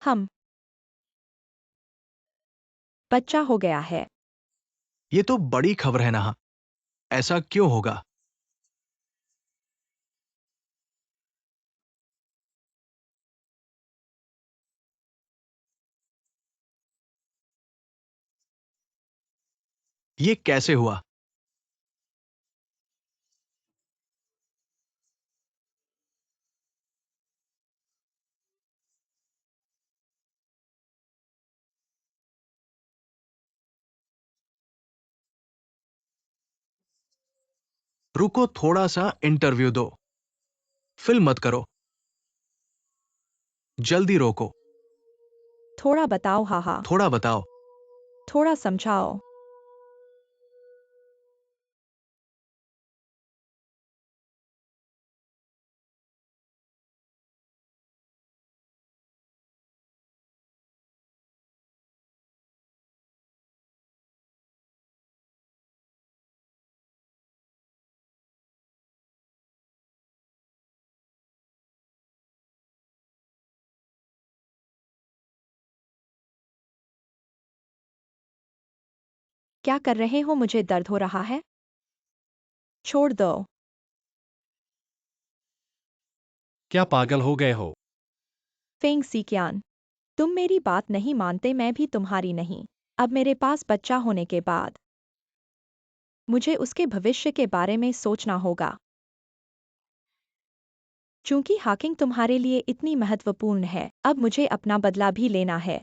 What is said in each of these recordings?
हम बच्चा हो गया है। ये तो बड़ी खबर है ना। ऐसा क्यों होगा? ये कैसे हुआ? रुको, थोड़ा सा इंटरव्यू दो। फिल्म मत करो। जल्दी रोको। थोड़ा बताओ, हाहा। थोड़ा बताओ। थोड़ा समझाओ। क्या कर रहे हो? मुझे दर्द हो रहा है। छोड़ दो। क्या पागल हो गए हो? फेंग सीकियान, तुम मेरी बात नहीं मानते, मैं भी तुम्हारी नहीं। अब मेरे पास बच्चा होने के बाद मुझे उसके भविष्य के बारे में सोचना होगा। चूंकि हाकिंग तुम्हारे लिए इतनी महत्वपूर्ण है, अब मुझे अपना बदला भी लेना है।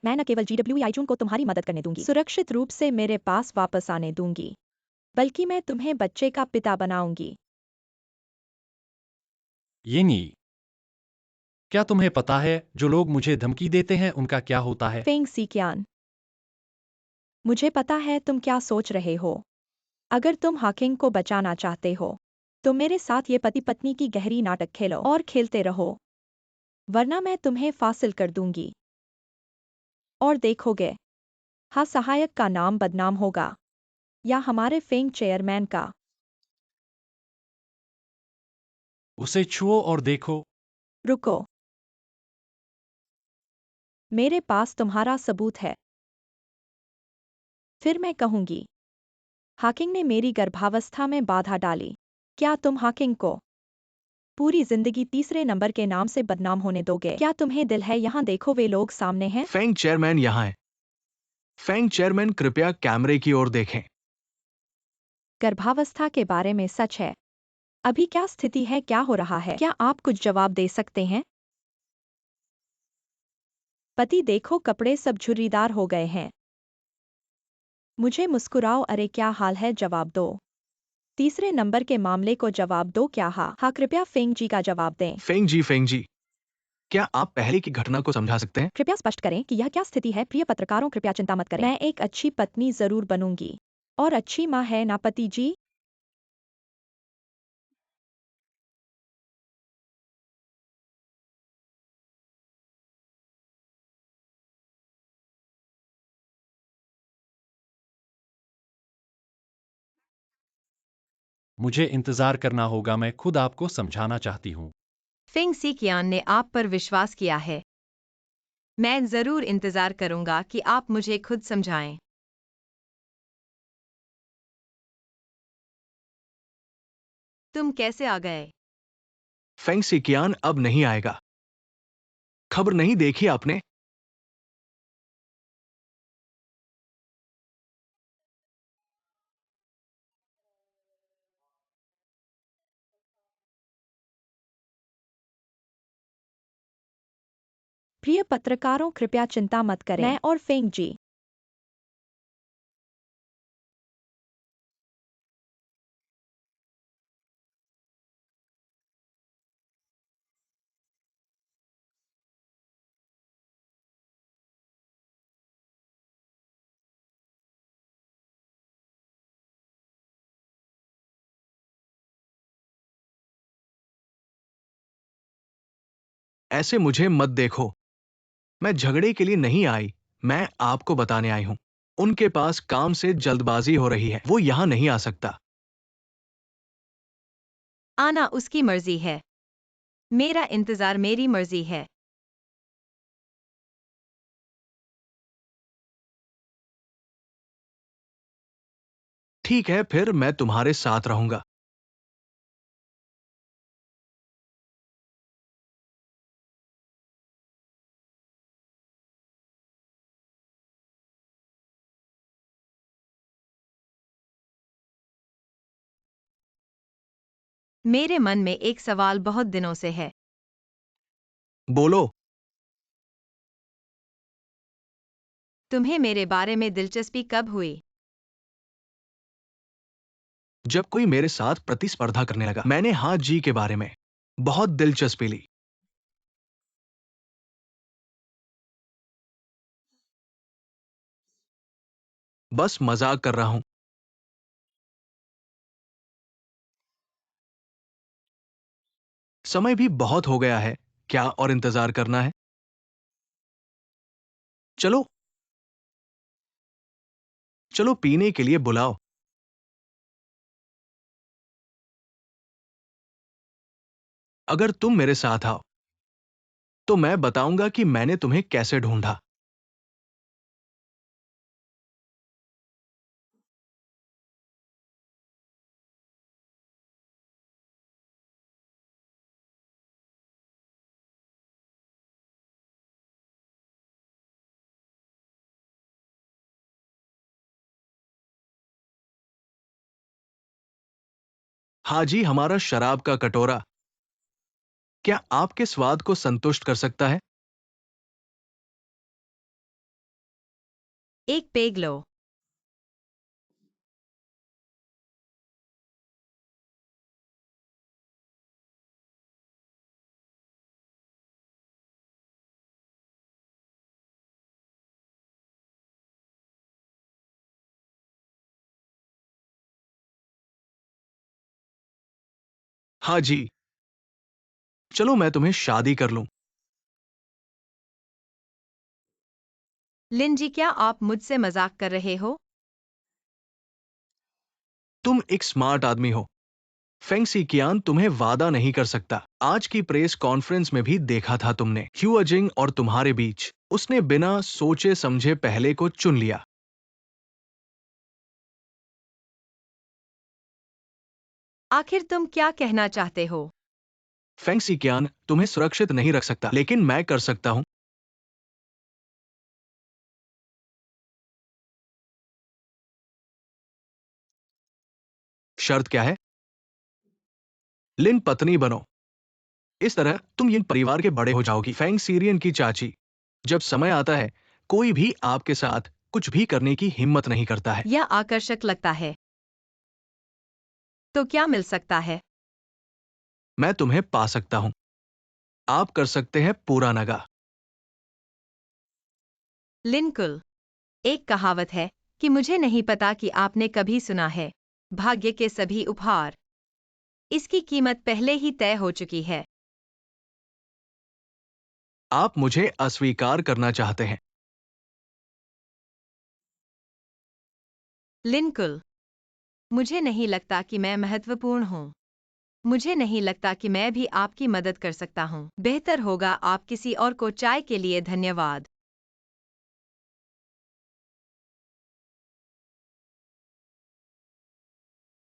मैं न केवल GWI को तुम्हारी मदद करने दूंगी, सुरक्षित रूप से मेरे पास वापस आने दूंगी, बल्कि मैं तुम्हें बच्चे का पिता बनाऊंगी। येनी, क्या तुम्हें पता है जो लोग मुझे धमकी देते हैं उनका क्या होता है? फेंग सीकियान, मुझे पता है तुम क्या सोच रहे हो। अगर तुम हाकिंग को बचाना चाहते हो, तो मेरे साथ ये पति पत्नी की गहरी नाटक खेलो और खेलते रहो, वरना मैं तुम्हें फासिल कर दूंगी। और देखोगे, हाँ, सहायक का नाम बदनाम होगा, या हमारे फेंग चेयरमैन का। उसे छुओ और देखो। रुको, मेरे पास तुम्हारा सबूत है। फिर मैं कहूंगी, हाकिंग ने मेरी गर्भावस्था में बाधा डाली। क्या तुम हाकिंग को पूरी जिंदगी तीसरे नंबर के नाम से बदनाम होने दोगे? क्या तुम्हें दिल है? यहाँ देखो, वे लोग सामने हैं। फेंग चेयरमैन यहाँ है। फेंग चेयरमैन, कृपया कैमरे की ओर देखें। गर्भावस्था के बारे में सच है। अभी क्या स्थिति है? क्या हो रहा है? क्या आप कुछ जवाब दे सकते हैं? पति, देखो, कपड़े सब झुर्रीदार हो गए हैं। मुझे मुस्कुराओ। अरे क्या हाल है? जवाब दो। तीसरे नंबर के मामले को जवाब दो। क्या? हाँ, कृपया फेंग जी का जवाब दें। फेंग जी, क्या आप पहले की घटना को समझा सकते हैं? कृपया स्पष्ट करें कि यह क्या स्थिति है। प्रिय पत्रकारों, कृपया चिंता मत करें। मैं एक अच्छी पत्नी जरूर बनूंगी, और अच्छी माँ है ना पति जी? मुझे इंतजार करना होगा, मैं खुद आपको समझाना चाहती हूँ। फेंग सीकियान ने आप पर विश्वास किया है। मैं जरूर इंतजार करूंगा कि आप मुझे खुद समझाएं। तुम कैसे आ गए? फेंग सिकियान अब नहीं आएगा। खबर नहीं देखी आपने? प्रिय पत्रकारों, कृपया चिंता मत करें। मैं और फेंग जी ऐसे मुझे मत देखो। मैं झगड़े के लिए नहीं आई। मैं आपको बताने आई हूं। उनके पास काम से जल्दबाजी हो रही है, वो यहां नहीं आ सकता। आना उसकी मर्जी है। मेरा इंतजार मेरी मर्जी है। ठीक है, फिर मैं तुम्हारे साथ रहूंगा। मेरे मन में एक सवाल बहुत दिनों से है। बोलो। तुम्हें मेरे बारे में दिलचस्पी कब हुई? जब कोई मेरे साथ प्रतिस्पर्धा करने लगा, मैंने हाँ जी के बारे में बहुत दिलचस्पी ली। बस मजाक कर रहा हूं। समय भी बहुत हो गया है, क्या और इंतजार करना है? चलो चलो पीने के लिए बुलाओ। अगर तुम मेरे साथ आओ तो मैं बताऊंगा कि मैंने तुम्हें कैसे ढूंढा। हाजी, हमारा शराब का कटोरा क्या आपके स्वाद को संतुष्ट कर सकता है? एक पेग लो। हाजी, चलो मैं तुम्हें शादी कर लूं। लिन जी, क्या आप मुझसे मजाक कर रहे हो? तुम एक स्मार्ट आदमी हो। फेंग सिकियान तुम्हें वादा नहीं कर सकता। आज की प्रेस कॉन्फ्रेंस में भी देखा था तुमने, ह्यूअजिंग और तुम्हारे बीच उसने बिना सोचे समझे पहले को चुन लिया। आखिर तुम क्या कहना चाहते हो? फेंग सिकियान तुम्हें सुरक्षित नहीं रख सकता, लेकिन मैं कर सकता हूं। शर्त क्या है? लिन पत्नी बनो। इस तरह तुम इन परिवार के बड़े हो जाओगी। फेंग सीरियन की चाची, जब समय आता है कोई भी आपके साथ कुछ भी करने की हिम्मत नहीं करता है। यह आकर्षक लगता है। तो क्या मिल सकता है? मैं तुम्हें पा सकता हूं। आप कर सकते हैं पूरा नगा। लिनकुल, एक कहावत है कि मुझे नहीं पता कि आपने कभी सुना है, भाग्य के सभी उपहार। इसकी कीमत पहले ही तय हो चुकी है। आप मुझे अस्वीकार करना चाहते हैं। लिनकुल, मुझे नहीं लगता कि मैं महत्वपूर्ण हूँ। मुझे नहीं लगता कि मैं भी आपकी मदद कर सकता हूँ। बेहतर होगा आप किसी और को चाय के लिए धन्यवाद।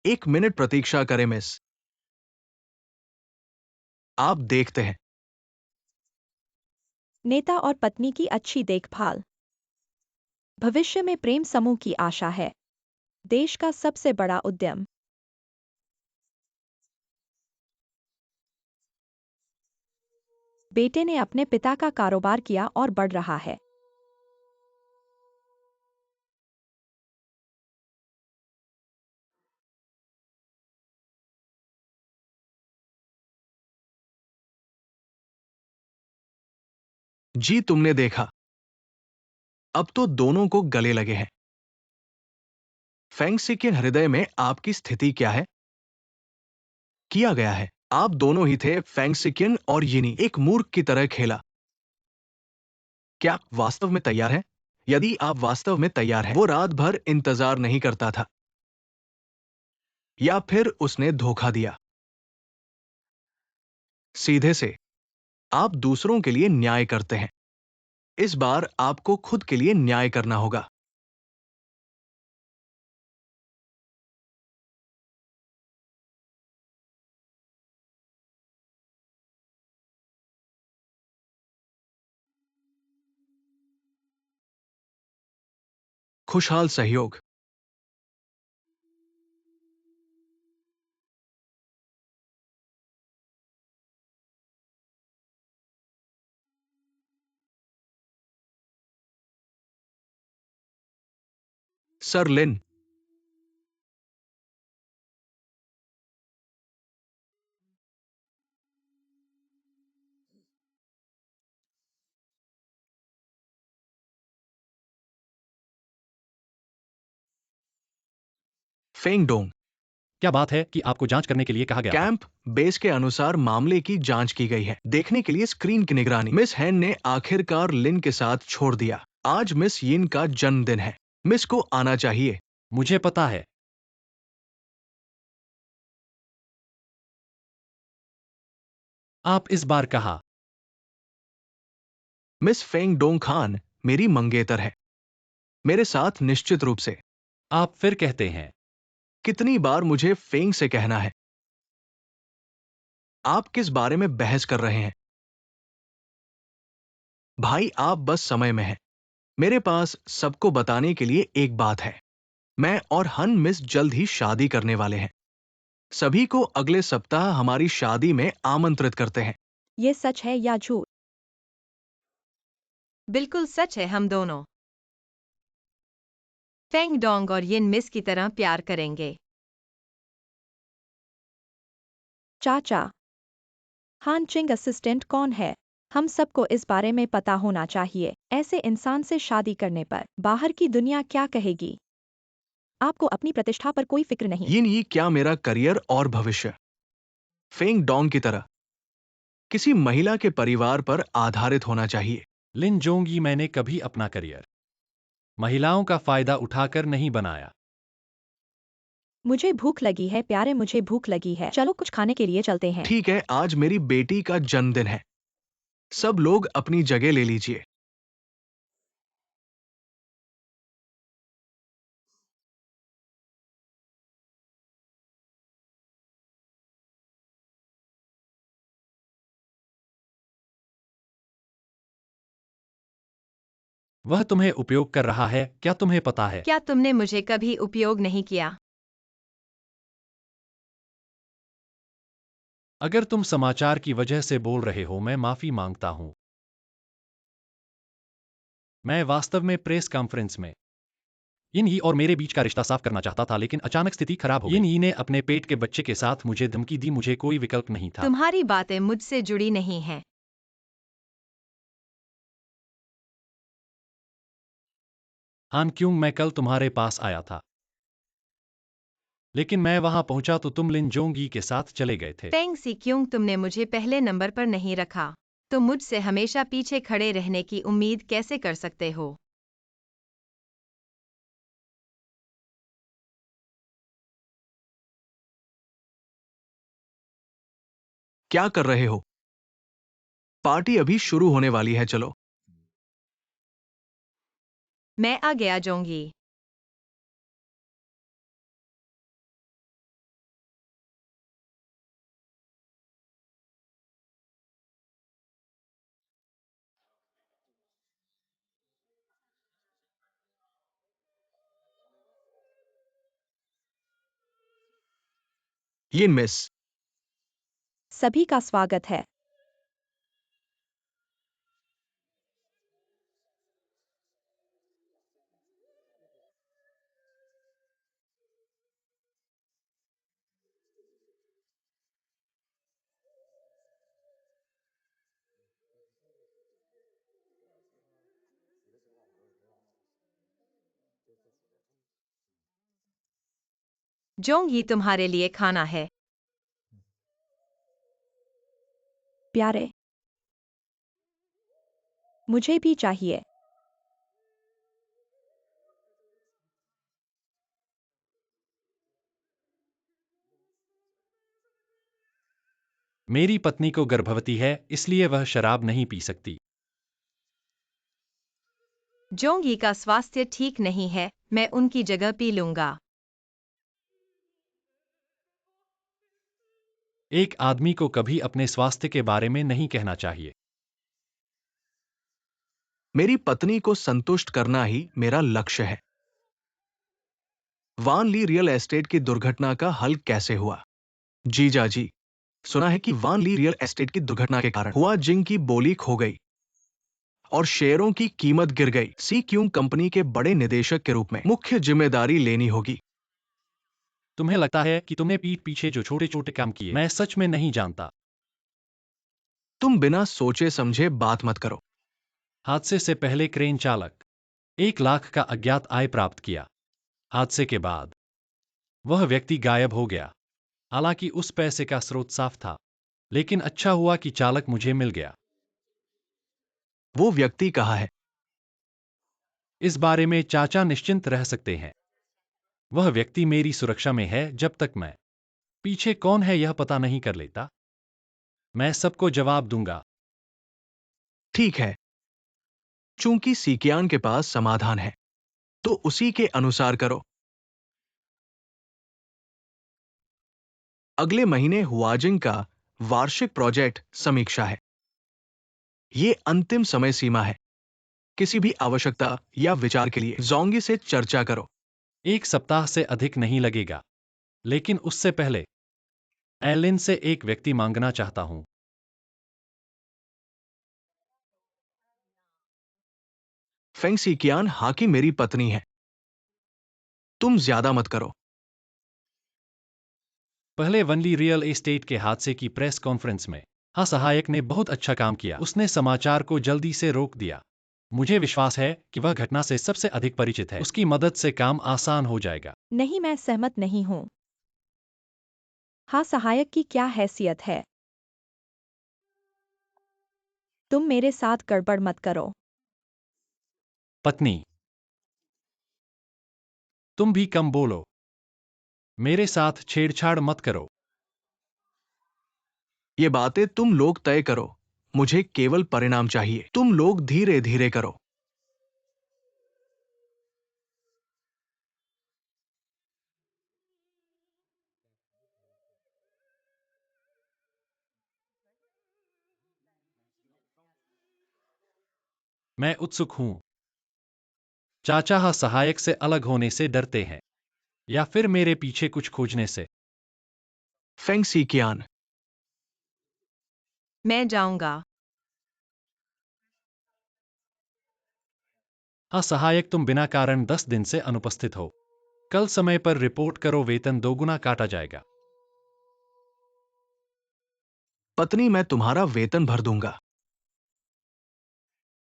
1 मिनट प्रतीक्षा करें मिस। आप देखते हैं। नेता और पत्नी की अच्छी देखभाल। भविष्य में प्रेम समूह की आशा है। देश का सबसे बड़ा उद्यम। बेटे ने अपने पिता का कारोबार किया और बढ़ रहा है। जी, तुमने देखा, अब तो दोनों को गले लगे हैं। फेंगसी के हृदय में आपकी स्थिति क्या है? किया गया है। आप दोनों ही थे। फेंगसिकिन और यिनी एक मूर्ख की तरह खेला। क्या आप वास्तव में तैयार हैं? यदि आप वास्तव में तैयार हैं, वो रात भर इंतजार नहीं करता था, या फिर उसने धोखा दिया। सीधे से आप दूसरों के लिए न्याय करते हैं। इस बार आपको खुद के लिए न्याय करना होगा। खुशहाल सहयोग। सर लिन, फेंग डोंग। क्या बात है कि आपको जांच करने के लिए कहा गया था? कैंप बेस के अनुसार मामले की जांच की गई है। देखने के लिए स्क्रीन की निगरानी। मिस हैन ने आखिरकार लिन के साथ छोड़ दिया। आज मिस यिन का जन्मदिन है। मिस को आना चाहिए। मुझे पता है। आप इस बार कहा। मिस फेंग डोंग खान मेरी मंगेतर है। मेरे साथ निश्चित रूप से। आप फिर कहते हैं। कितनी बार मुझे फेंग से कहना है? आप किस बारे में बहस कर रहे हैं? भाई आप बस समय में हैं। मेरे पास सबको बताने के लिए एक बात है। मैं और हन मिस जल्द ही शादी करने वाले हैं। सभी को अगले सप्ताह हमारी शादी में आमंत्रित करते हैं। ये सच है या झूठ? बिल्कुल सच है, हम दोनों फेंग डोंग और यिन मिस की तरह प्यार करेंगे। चाचा, हान चिंग असिस्टेंट कौन है? हम सबको इस बारे में पता होना चाहिए। ऐसे इंसान से शादी करने पर बाहर की दुनिया क्या कहेगी? आपको अपनी प्रतिष्ठा पर कोई फिक्र नहीं। यिन यी क्या मेरा करियर और भविष्य फेंग डोंग की तरह किसी महिला के परिवार पर आधारित होना चाहिए? लिन जोंगी, मैंने कभी अपना करियर महिलाओं का फायदा उठाकर नहीं बनाया। मुझे भूख लगी है प्यारे, मुझे भूख लगी है। चलो कुछ खाने के लिए चलते हैं। ठीक है, आज मेरी बेटी का जन्मदिन है। सब लोग अपनी जगह ले लीजिए। वह तुम्हें उपयोग कर रहा है, क्या तुम्हें पता है? क्या तुमने मुझे कभी उपयोग नहीं किया? अगर तुम समाचार की वजह से बोल रहे हो, मैं माफी मांगता हूं। मैं वास्तव में प्रेस कॉन्फ्रेंस में यिन यी और मेरे बीच का रिश्ता साफ करना चाहता था, लेकिन अचानक स्थिति खराब हो गई। यिन यी ने अपने पेट के बच्चे के साथ मुझे धमकी दी, मुझे कोई विकल्प नहीं था। तुम्हारी बातें मुझसे जुड़ी नहीं हैं। हान क्यों, मैं कल तुम्हारे पास आया था, लेकिन मैं वहां पहुंचा तो तुम लिन जोंगी के साथ चले गए थे। फेंग सी क्यों, तुमने मुझे पहले नंबर पर नहीं रखा? तुम मुझसे हमेशा पीछे खड़े रहने की उम्मीद कैसे कर सकते हो? क्या कर रहे हो? पार्टी अभी शुरू होने वाली है, चलो। मैं आ गया जोंगी। यिन मिस, सभी का स्वागत है। जोंगी, तुम्हारे लिए खाना है। प्यारे, मुझे भी चाहिए। मेरी पत्नी को गर्भवती है, इसलिए वह शराब नहीं पी सकती। जोंगी का स्वास्थ्य ठीक नहीं है, मैं उनकी जगह पी लूंगा। एक आदमी को कभी अपने स्वास्थ्य के बारे में नहीं कहना चाहिए। मेरी पत्नी को संतुष्ट करना ही मेरा लक्ष्य है। वान ली रियल एस्टेट की दुर्घटना का हल कैसे हुआ? जीजा जी, सुना है कि वान ली रियल एस्टेट की दुर्घटना के कारण हुआ जिंग की बोली खो गई और शेयरों की कीमत गिर गई। सी क्यूंग कंपनी के बड़े निदेशक के रूप में मुख्य जिम्मेदारी लेनी होगी। तुम्हें लगता है कि तुमने पीठ पीछे जो छोटे छोटे काम किए, मैं सच में नहीं जानता। तुम बिना सोचे समझे बात मत करो। हादसे से पहले क्रेन चालक 1 लाख का अज्ञात आय प्राप्त किया। हादसे के बाद वह व्यक्ति गायब हो गया। हालांकि उस पैसे का स्रोत साफ था, लेकिन अच्छा हुआ कि चालक मुझे मिल गया। वो व्यक्ति कहाँ है? इस बारे में चाचा निश्चिंत रह सकते हैं। वह व्यक्ति मेरी सुरक्षा में है जब तक मैं पीछे कौन है यह पता नहीं कर लेता। मैं सबको जवाब दूंगा। ठीक है, चूंकि सीकियान के पास समाधान है, तो उसी के अनुसार करो। अगले महीने हुआजिंग का वार्षिक प्रोजेक्ट समीक्षा है। ये अंतिम समय सीमा है। किसी भी आवश्यकता या विचार के लिए जोंगी से चर्चा करो। 1 सप्ताह से अधिक नहीं लगेगा, लेकिन उससे पहले एलिन से एक व्यक्ति मांगना चाहता हूं। फेंग सीकियान, हाकी मेरी पत्नी है। तुम ज्यादा मत करो। पहले वनली रियल एस्टेट के हादसे की प्रेस कॉन्फ्रेंस में सहायक ने बहुत अच्छा काम किया। उसने समाचार को जल्दी से रोक दिया। मुझे विश्वास है कि वह घटना से सबसे अधिक परिचित है। उसकी मदद से काम आसान हो जाएगा। नहीं, मैं सहमत नहीं हूँ। हाँ, सहायक की क्या हैसियत है? तुम मेरे साथ गड़बड़ मत करो। पत्नी, तुम भी कम बोलो। मेरे साथ छेड़छाड़ मत करो। ये बातें तुम लोग तय करो। मुझे केवल परिणाम चाहिए। तुम लोग धीरे धीरे करो। मैं उत्सुक हूं। चाचा सहायक से अलग होने से डरते हैं, या फिर मेरे पीछे कुछ खोजने से? फेंग सीकियान, मैं जाऊंगा। सहायक, तुम बिना कारण 10 दिन से अनुपस्थित हो। कल समय पर रिपोर्ट करो, वेतन 2 गुना काटा जाएगा। पत्नी, मैं तुम्हारा वेतन भर दूंगा।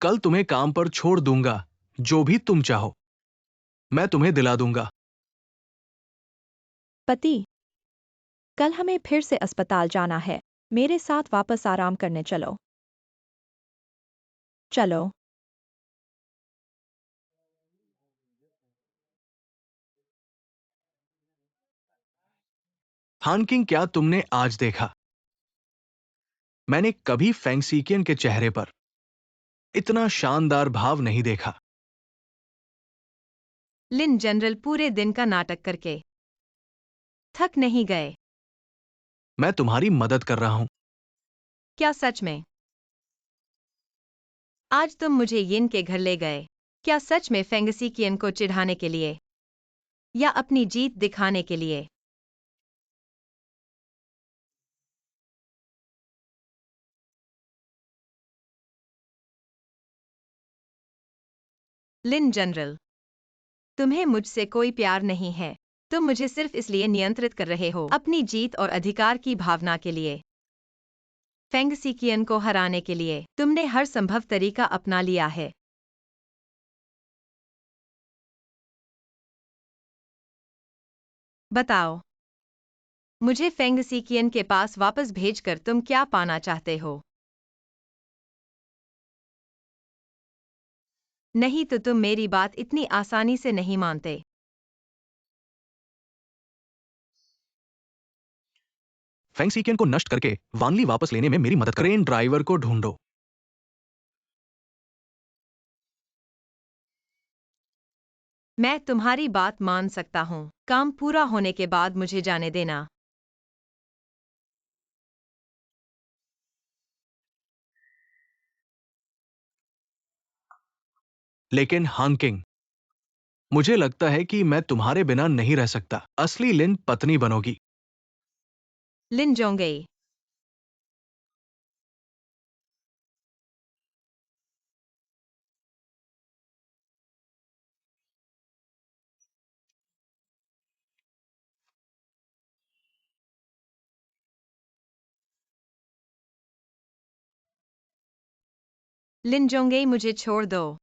कल तुम्हें काम पर छोड़ दूंगा। जो भी तुम चाहो मैं तुम्हें दिला दूंगा। पति, कल हमें फिर से अस्पताल जाना है। मेरे साथ वापस आराम करने चलो। चलो। हानकिंग, क्या तुमने आज देखा? मैंने कभी फेंग सीकियन के चेहरे पर इतना शानदार भाव नहीं देखा। लिन जनरल, पूरे दिन का नाटक करके थक नहीं गए? मैं तुम्हारी मदद कर रहा हूं। क्या सच में? आज तुम मुझे यिन के घर ले गए। क्या सच में फेंगसीकियन को चिढ़ाने के लिए, या अपनी जीत दिखाने के लिए? लिन जनरल, तुम्हें मुझसे कोई प्यार नहीं है। तुम मुझे सिर्फ इसलिए नियंत्रित कर रहे हो, अपनी जीत और अधिकार की भावना के लिए। फेंगसीकियन को हराने के लिए तुमने हर संभव तरीका अपना लिया है। बताओ, मुझे फेंगसीकियन के पास वापस भेजकर तुम क्या पाना चाहते हो? नहीं तो तुम मेरी बात इतनी आसानी से नहीं मानते। फेंग सीकियन को नष्ट करके वानली वापस लेने में मेरी मदद करो। क्रेन ड्राइवर को ढूंढो। मैं तुम्हारी बात मान सकता हूँ। काम पूरा होने के बाद मुझे जाने देना। लेकिन हानकिंग, मुझे लगता है कि मैं तुम्हारे बिना नहीं रह सकता। असली लिन पत्नी बनोगी। लिन जोंगे। लिन जोंगे, मुझे छोड़ दो।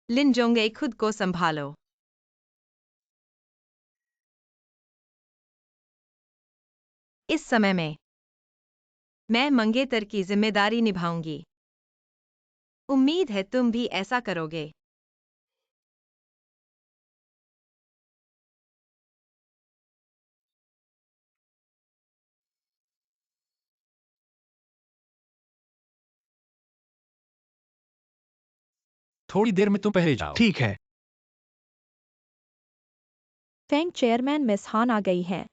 लिन जोंगे, खुद को संभालो। इस समय में मैं मंगेतर की जिम्मेदारी निभाऊंगी। उम्मीद है तुम भी ऐसा करोगे। थोड़ी देर में तुम पहले जाओ। ठीक है। फेंग चेयरमैन मिस हान आ गई हैं।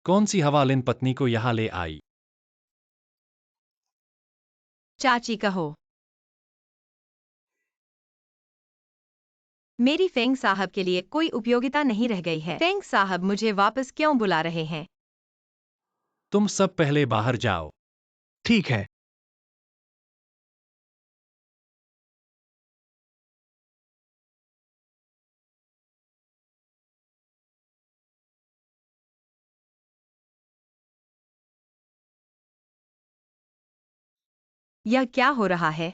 कौन सी हवा लिन पत्नी को यहाँ ले आई? चाची कहो। मेरी फेंग साहब के लिए कोई उपयोगिता नहीं रह गई है। फेंग साहब मुझे वापस क्यों बुला रहे हैं? तुम सब पहले बाहर जाओ। ठीक है। यह क्या हो रहा है?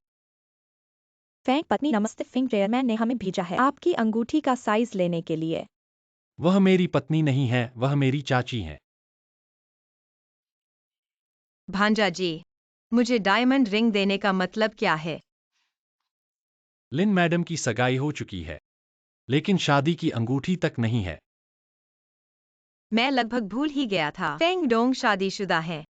फेंग पत्नी, नमस्ते। फेंग चेयरमैन ने हमें भेजा है आपकी अंगूठी का साइज लेने के लिए। वह मेरी पत्नी नहीं है, वह मेरी चाची है। भांजा जी, मुझे डायमंड रिंग देने का मतलब क्या है? लिन मैडम की सगाई हो चुकी है, लेकिन शादी की अंगूठी तक नहीं है। मैं लगभग भूल ही गया था। फेंग डोंग शादीशुदा है।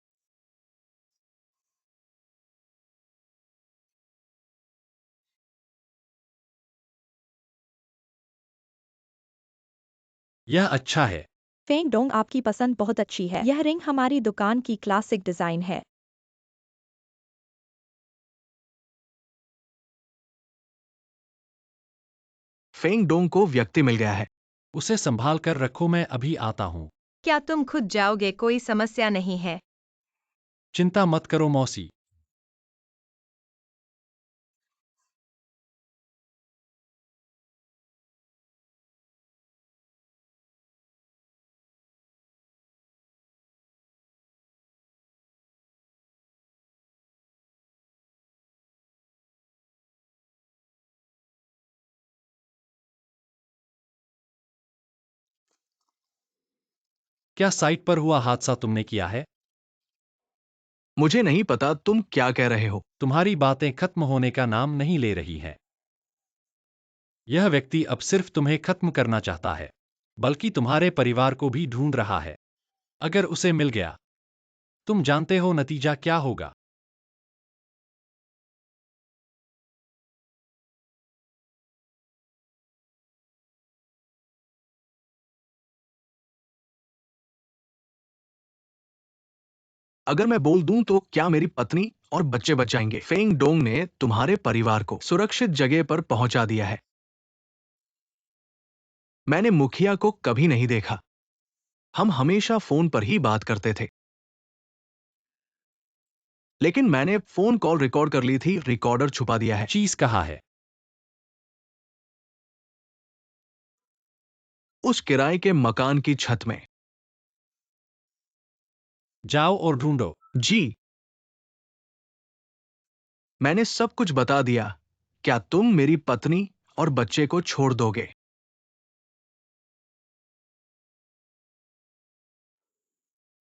यह अच्छा है। फेंग डोंग, आपकी पसंद बहुत अच्छी है। यह रिंग हमारी दुकान की क्लासिक डिजाइन है। फेंग डोंग को व्यक्ति मिल गया है। उसे संभाल कर रखो, मैं अभी आता हूँ। क्या तुम खुद जाओगे? कोई समस्या नहीं है। चिंता मत करो मौसी। क्या साइट पर हुआ हादसा तुमने किया है? मुझे नहीं पता तुम क्या कह रहे हो। तुम्हारी बातें खत्म होने का नाम नहीं ले रही हैं। यह व्यक्ति अब सिर्फ तुम्हें खत्म करना चाहता है, बल्कि तुम्हारे परिवार को भी ढूंढ रहा है। अगर उसे मिल गया, तुम जानते हो नतीजा क्या होगा। अगर मैं बोल दूं तो क्या मेरी पत्नी और बच्चे बच जाएंगे? फेंग डोंग ने तुम्हारे परिवार को सुरक्षित जगह पर पहुंचा दिया है। मैंने मुखिया को कभी नहीं देखा। हम हमेशा फोन पर ही बात करते थे। लेकिन मैंने फोन कॉल रिकॉर्ड कर ली थी, रिकॉर्डर छुपा दिया है। चीज कहाँ है? उस किराए के मकान की छत में। जाओ और ढूंढो। जी, मैंने सब कुछ बता दिया। क्या तुम मेरी पत्नी और बच्चे को छोड़ दोगे?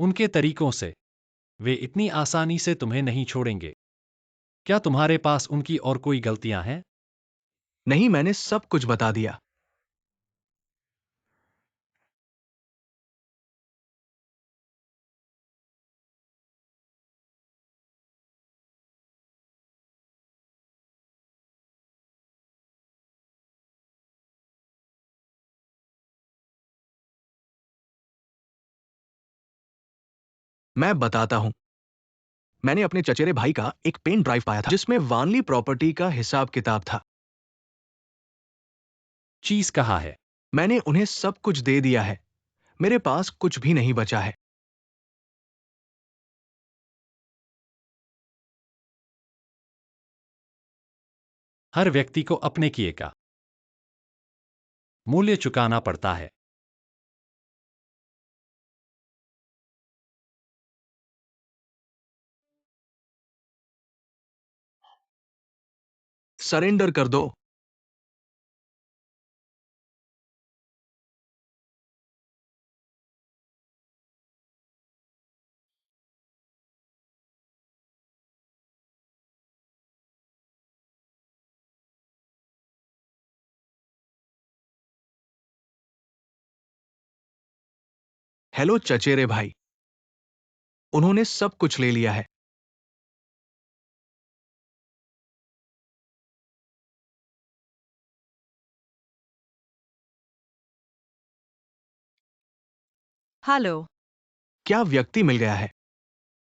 उनके तरीकों से वे इतनी आसानी से तुम्हें नहीं छोड़ेंगे। क्या तुम्हारे पास उनकी और कोई गलतियां हैं? नहीं, मैंने सब कुछ बता दिया। मैं बताता हूं। मैंने अपने चचेरे भाई का एक पेन ड्राइव पाया था जिसमें वानली प्रॉपर्टी का हिसाब किताब था। चीज कहाँ है? मैंने उन्हें सब कुछ दे दिया है। मेरे पास कुछ भी नहीं बचा है। हर व्यक्ति को अपने किए का मूल्य चुकाना पड़ता है। सरेंडर कर दो। हेलो चचेरे भाई, उन्होंने सब कुछ ले लिया है। हेलो। क्या व्यक्ति मिल गया है?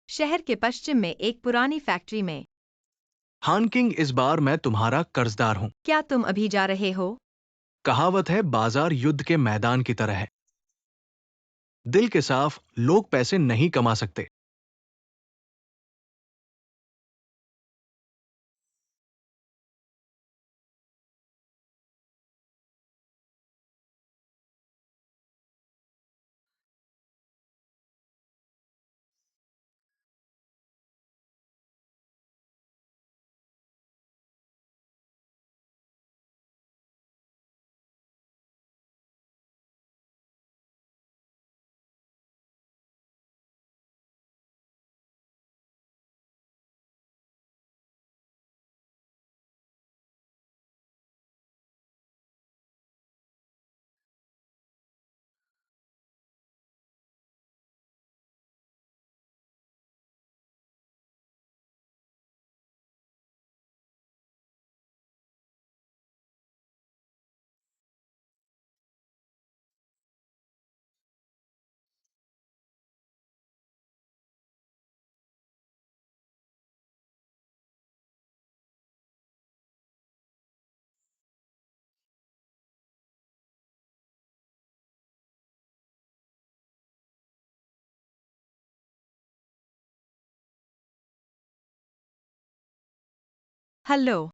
शहर के पश्चिम में एक पुरानी फैक्ट्री में। हान किंग, इस बार मैं तुम्हारा कर्जदार हूं। क्या तुम अभी जा रहे हो? कहावत है, बाजार युद्ध के मैदान की तरह है। दिल के साफ लोग पैसे नहीं कमा सकते। हेलो।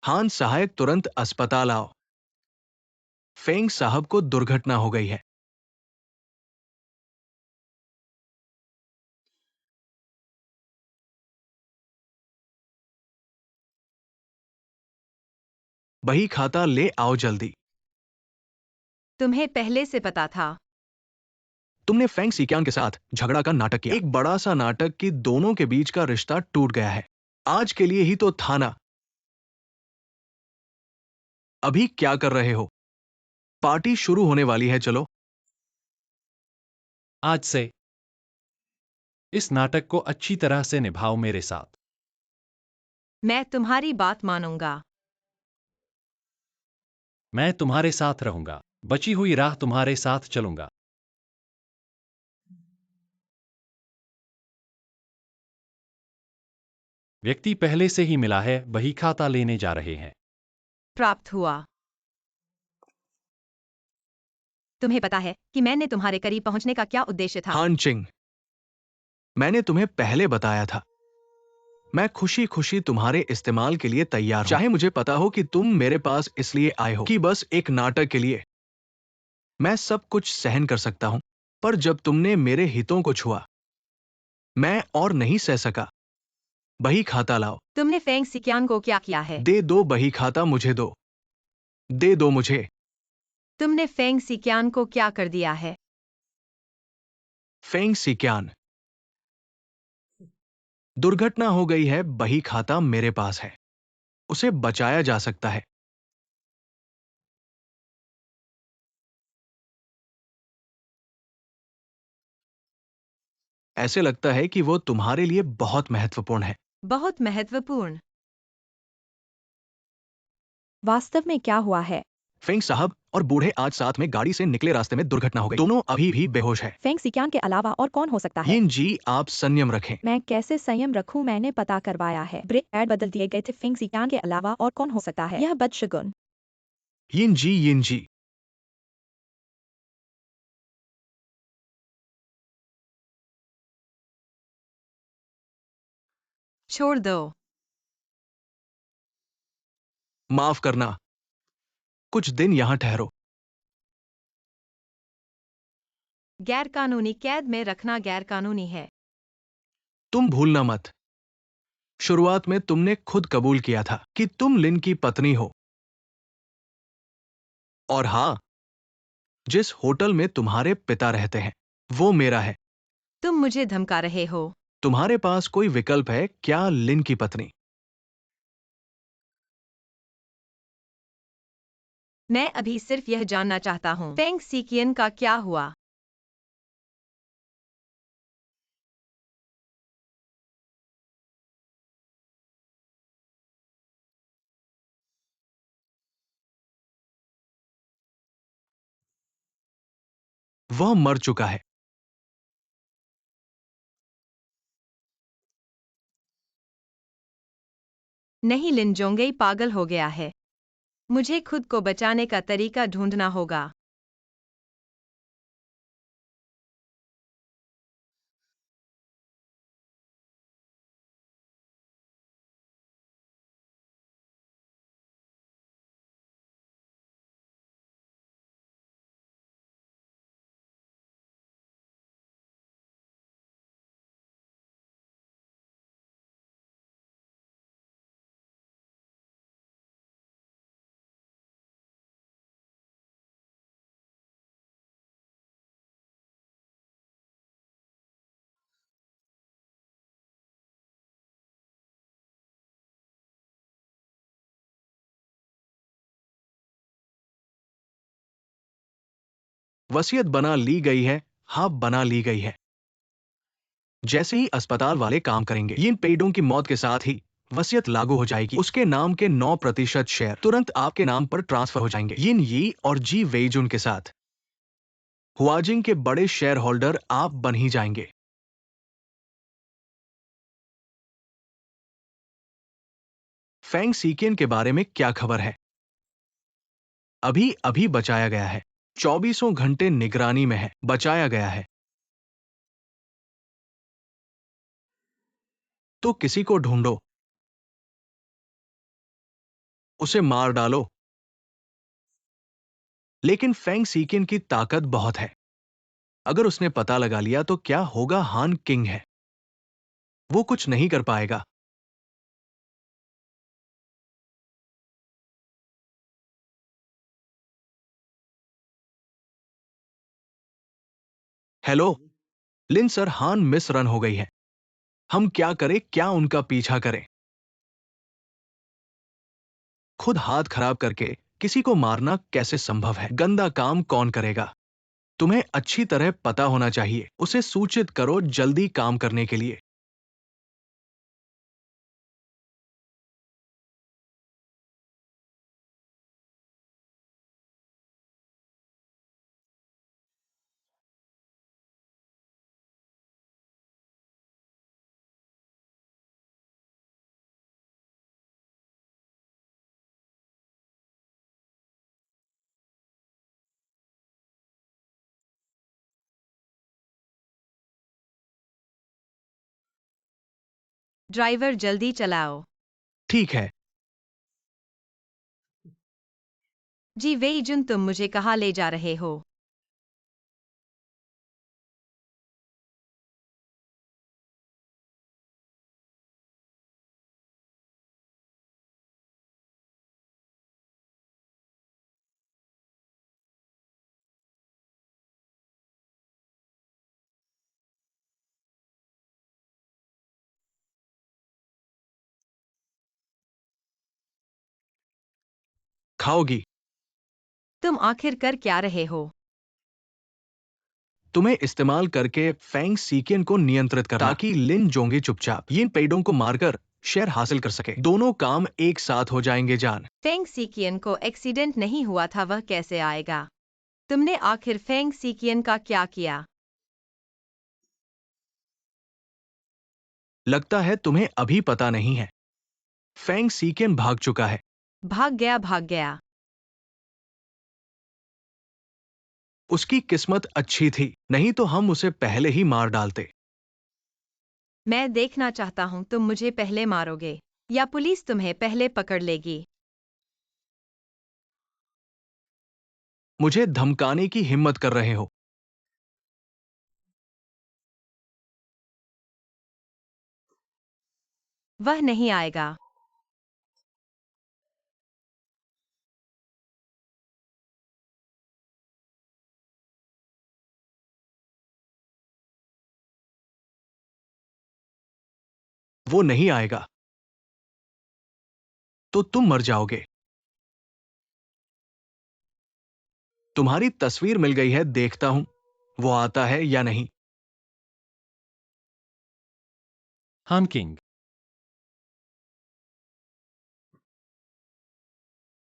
हान, सहायक तुरंत अस्पताल आओ। फेंग साहब को दुर्घटना हो गई है। बही खाता ले आओ जल्दी। तुम्हें पहले से पता था। तुमने फेंग सिक्यांग के साथ झगड़ा का नाटक किया, एक बड़ा सा नाटक कि दोनों के बीच का रिश्ता टूट गया है। आज के लिए ही तो था ना। अभी क्या कर रहे हो? पार्टी शुरू होने वाली है, चलो। आज से इस नाटक को अच्छी तरह से निभाओ मेरे साथ। मैं तुम्हारी बात मानूंगा। मैं तुम्हारे साथ रहूंगा। बची हुई राह तुम्हारे साथ चलूंगा। व्यक्ति पहले से ही मिला है, बही खाता लेने जा रहे हैं। प्राप्त हुआ। तुम्हें पता है कि मैंने तुम्हारे करीब पहुंचने का क्या उद्देश्य था? हान चिंग, मैंने तुम्हें पहले बताया था। मैं खुशी खुशी तुम्हारे इस्तेमाल के लिए तैयार हूं। चाहे मुझे पता हो कि तुम मेरे पास इसलिए आए हो कि बस एक नाटक के लिए। मैं सब कुछ सहन कर सकता हूं, पर जब तुमने मेरे हितों को छुआ, मैं और नहीं सह सका। बही खाता लाओ। तुमने फेंग सिक्यांग को क्या किया है? दे दो बही खाता, मुझे दो। दे दो मुझे। तुमने फेंग सिक्यांग को क्या कर दिया है? फेंग सिक्यान, दुर्घटना हो गई है, बही खाता मेरे पास है। उसे बचाया जा सकता है। ऐसे लगता है कि वो तुम्हारे लिए बहुत महत्वपूर्ण है। बहुत महत्वपूर्ण। वास्तव में क्या हुआ है? फेंग साहब और बूढ़े आज साथ में गाड़ी से निकले, रास्ते में दुर्घटना हो गई। दोनों अभी भी बेहोश है। फेंग सिक्यान के अलावा और कौन हो सकता है? यिन जी, आप संयम रखें। मैं कैसे संयम रखूं? मैंने पता करवाया है। ब्रेक पैड बदल दिए गए थे। फेंग सिक्यान के अलावा और कौन हो सकता है? यह बदशगुन। यिन जी। छोड़ दो। माफ करना, कुछ दिन यहाँ ठहरो। गैरकानूनी कैद में रखना गैरकानूनी है। तुम भूलना मत, शुरुआत में तुमने खुद कबूल किया था कि तुम लिन की पत्नी हो। और हाँ, जिस होटल में तुम्हारे पिता रहते हैं वो मेरा है। तुम मुझे धमका रहे हो। तुम्हारे पास कोई विकल्प है क्या, लिन की पत्नी? मैं अभी सिर्फ यह जानना चाहता हूँ, फेंग सिकियन का क्या हुआ? वह मर चुका है। नहीं, लिन जोंगई पागल हो गया है। मुझे खुद को बचाने का तरीका ढूंढना होगा। वसीयत बना ली गई है। हाँ, बना ली गई है। जैसे ही अस्पताल वाले काम करेंगे, यिन पेइडोंग की मौत के साथ ही वसीयत लागू हो जाएगी। उसके नाम के 9% शेयर तुरंत आपके नाम पर ट्रांसफर हो जाएंगे। यिन यी और जी वेइजुन के साथ हुआजिंग के बड़े शेयर होल्डर आप बन ही जाएंगे। फेंग सीकियन के बारे में क्या खबर है? अभी अभी बचाया गया है। 24 घंटे निगरानी में है। बचाया गया है। तो किसी को ढूंढो, उसे मार डालो। लेकिन फेंग सीकियन की ताकत बहुत है। अगर उसने पता लगा लिया तो क्या होगा? हान किंग है, वो कुछ नहीं कर पाएगा। हेलो लिन सर, हान मिस रन हो गई है। हम क्या करें? क्या उनका पीछा करें? खुद हाथ खराब करके किसी को मारना कैसे संभव है? गंदा काम कौन करेगा? तुम्हें अच्छी तरह पता होना चाहिए। उसे सूचित करो जल्दी काम करने के लिए। ड्राइवर जल्दी चलाओ। ठीक है। जी वेइजुन, तुम मुझे कहाँ ले जा रहे हो? खाओगी? तुम आखिर कर क्या रहे हो? तुम्हें इस्तेमाल करके फेंग सीकियन को नियंत्रित करना, ताकि लिन जोंगे चुपचाप यिन पेइडोंग को मारकर शेयर हासिल कर सके। दोनों काम एक साथ हो जाएंगे जान। फेंग सीकियन को एक्सीडेंट नहीं हुआ था, वह कैसे आएगा? तुमने आखिर फेंग सीकियन का क्या किया? लगता है तुम्हें अभी पता नहीं है। फेंग सीकेन भाग चुका है। भाग गया, भाग गया। उसकी किस्मत अच्छी थी, नहीं तो हम उसे पहले ही मार डालते। मैं देखना चाहता हूँ तुम मुझे पहले मारोगे या पुलिस तुम्हें पहले पकड़ लेगी। मुझे धमकाने की हिम्मत कर रहे हो। वह नहीं आएगा। वो नहीं आएगा तो तुम मर जाओगे। तुम्हारी तस्वीर मिल गई है, देखता हूं वो आता है या नहीं। हान किंग।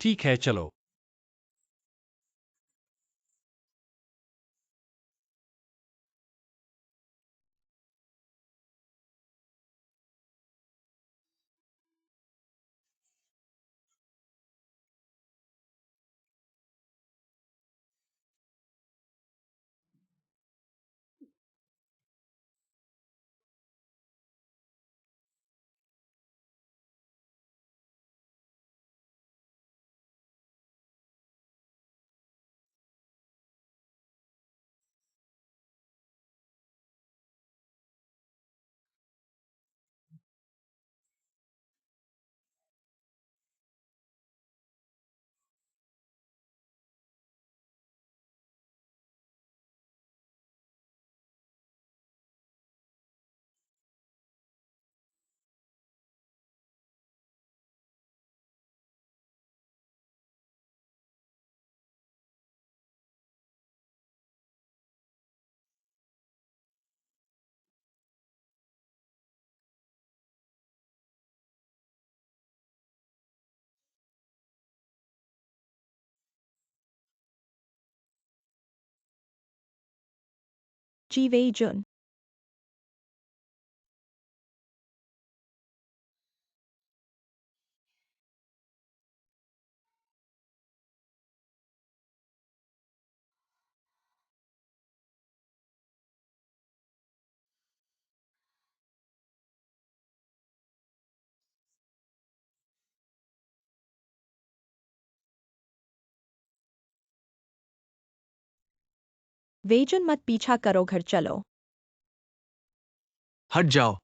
ठीक है, चलो। जी वेई जुन। वेजुन मत पीछा करो, घर चलो। हट जाओ।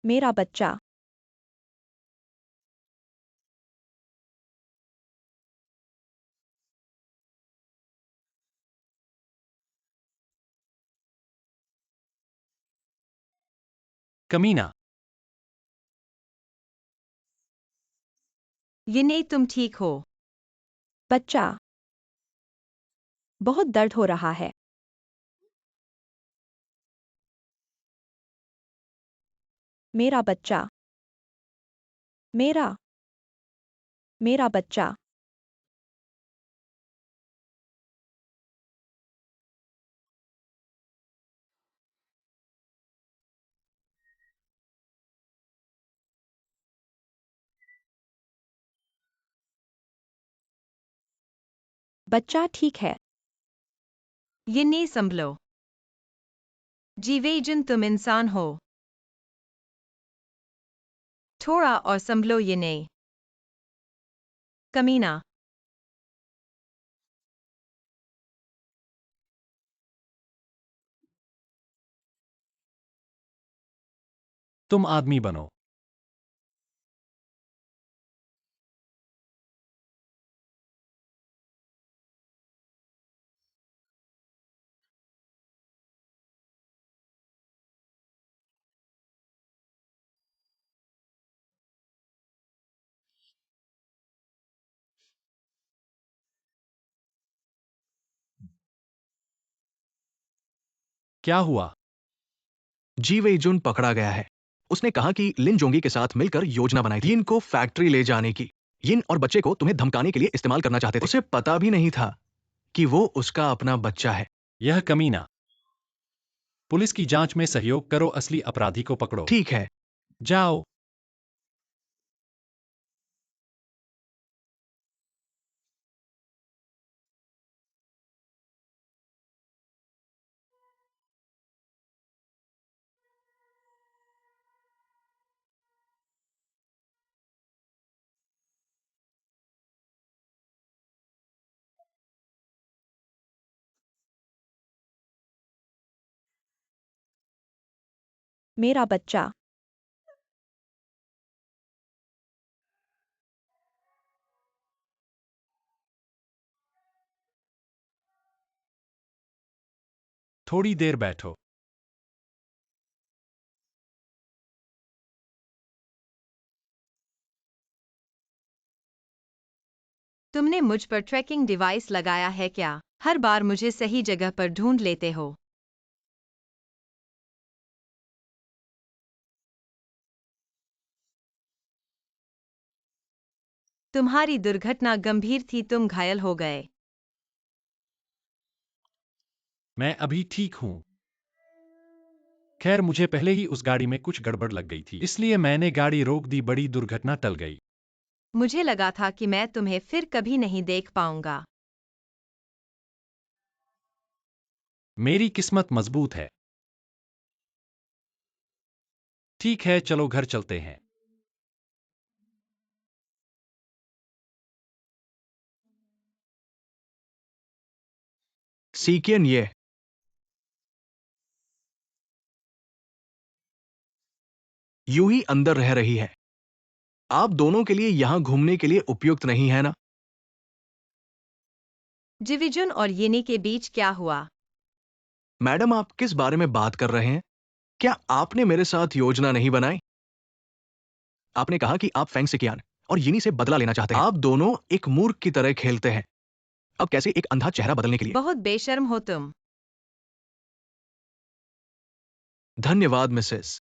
मेरा बच्चा। कमीना। ये नहीं, तुम ठीक हो? बच्चा। बहुत दर्द हो रहा है। मेरा बच्चा। मेरा। मेरा बच्चा। बच्चा ठीक है। ये नहीं, संभलो। जीवेजन, तुम इंसान हो। थोड़ा और संभलो, ये नहीं। कमीना। तुम आदमी बनो। क्या हुआ? जी वेई जुन पकड़ा गया है। उसने कहा कि लिन जोंगी के साथ मिलकर योजना बनाई थी, यिन को फैक्ट्री ले जाने की। यिन और बच्चे को तुम्हें धमकाने के लिए इस्तेमाल करना चाहते थे। उसे पता भी नहीं था कि वो उसका अपना बच्चा है। यह कमीना। पुलिस की जांच में सहयोग करो, असली अपराधी को पकड़ो। ठीक है। जाओ। मेरा बच्चा। थोड़ी देर बैठो। तुमने मुझ पर ट्रैकिंग डिवाइस लगाया है क्या? हर बार मुझे सही जगह पर ढूंढ लेते हो। तुम्हारी दुर्घटना गंभीर थी, तुम घायल हो गए। मैं अभी ठीक हूं। खैर, मुझे पहले ही उस गाड़ी में कुछ गड़बड़ लग गई थी, इसलिए मैंने गाड़ी रोक दी। बड़ी दुर्घटना टल गई। मुझे लगा था कि मैं तुम्हें फिर कभी नहीं देख पाऊंगा। मेरी किस्मत मजबूत है। ठीक है, चलो घर चलते हैं। सीकियन ये यूं ही अंदर रह रही है। आप दोनों के लिए यहां घूमने के लिए उपयुक्त नहीं है ना? जिविजुन और यिनी के बीच क्या हुआ? मैडम, आप किस बारे में बात कर रहे हैं? क्या आपने मेरे साथ योजना नहीं बनाई? आपने कहा कि आप फेंग सिकियान और यिनी से बदला लेना चाहते हैं। आप दोनों एक मूर्ख की तरह खेलते हैं। अब कैसे एक अंधा चेहरा बदलने के लिए? बहुत बेशर्म हो तुम। धन्यवाद मिसेस।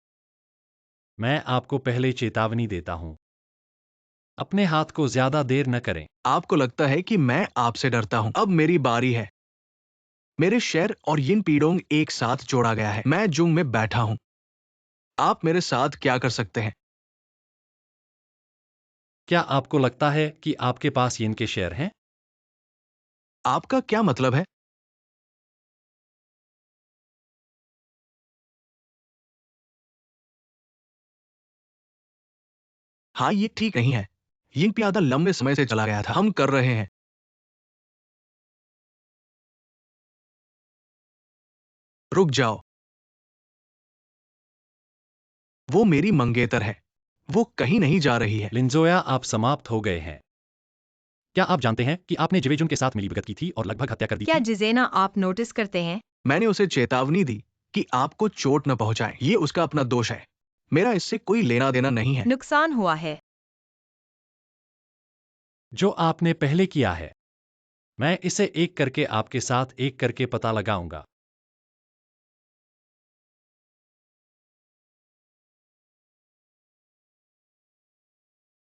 मैं आपको पहले चेतावनी देता हूं। अपने हाथ को ज्यादा देर न करें। आपको लगता है कि मैं आपसे डरता हूं। अब मेरी बारी है। मेरे शेर और यिन पीडोंग एक साथ जोड़ा गया है। मैं जुंग में बैठा हूं। आप मेरे साथ क्या कर सकते हैं? क्या आपको लगता है कि आपके पास यिन के शेयर हैं? आपका क्या मतलब है? हाँ, ये ठीक नहीं है। यिंग प्यादा लंबे समय से चला गया था। हम कर रहे हैं। रुक जाओ। वो मेरी मंगेतर है। वो कहीं नहीं जा रही है। लिंजोया, आप समाप्त हो गए हैं। क्या आप जानते हैं कि आपने जिवेजुन के साथ मिलीभगत की थी और लगभग हत्या कर दी क्या थी? जिजेना आप नोटिस करते हैं? मैंने उसे चेतावनी दी कि आपको चोट न पहुंचाए। ये उसका अपना दोष है। मेरा इससे कोई लेना देना नहीं है। नुकसान हुआ है। जो आपने पहले किया है। मैं इसे एक करके आपके साथ एक करके पता लगाऊंगा।